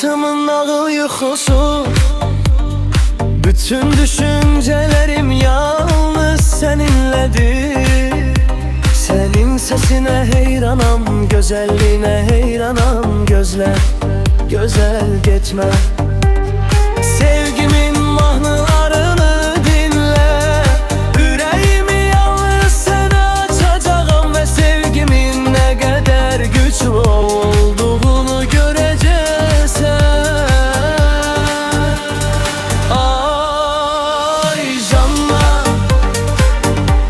Hayatımın nağıl yuxusu, bütün düşüncelerim yalnız seninledir. Senin sesine heyranam, güzelliğine heyranam. Gözler güzel gitme. Sevgimin mahnılarını dinle. Yüreğimi yalnız sana açacağım ve sevgimin ne kadar güçlü olduğunu göreceksin. Ay canla,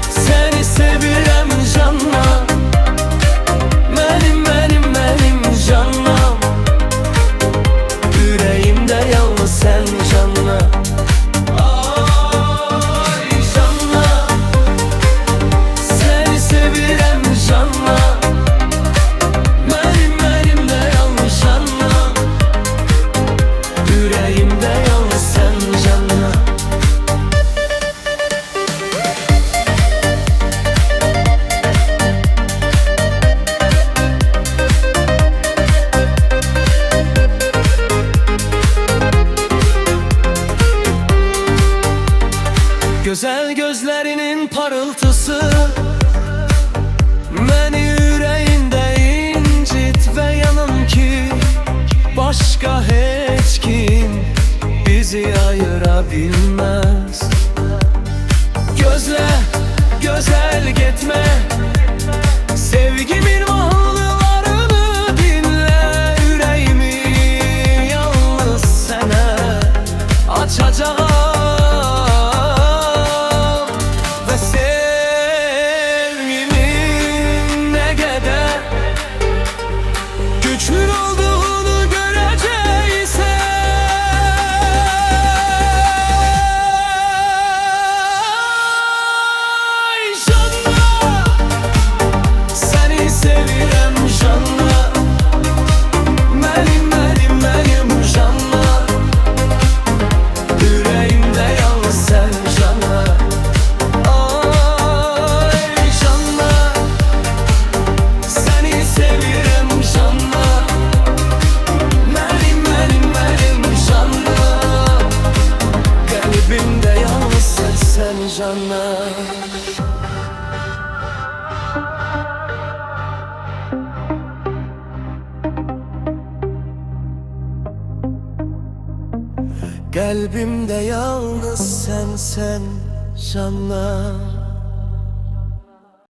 seni sevirem canla. Benim canlam, yüreğimde yalnız sen canla. Ay canla, seni sevirem canla. Benim de yalnız canla, yüreğimde yalnız sen canla. Güzel gözlerinin parıltısı beni yüreğinde incit ve yanım ki başka hiç kim bizi ayırabilmez. Gözle güzel gitme, sevgimin mahnılarını dinle. Yüreğimi yalnız sana açacağım. Güçlü olduğunu göreceksin. Ay canla, seni sevirem canla. Benim canla, yüreğimde yalnız sen canla. Ay canla, seni sevirem canla. Kalbimde yalnız sen canla. Kalbimde yalnız sen canla.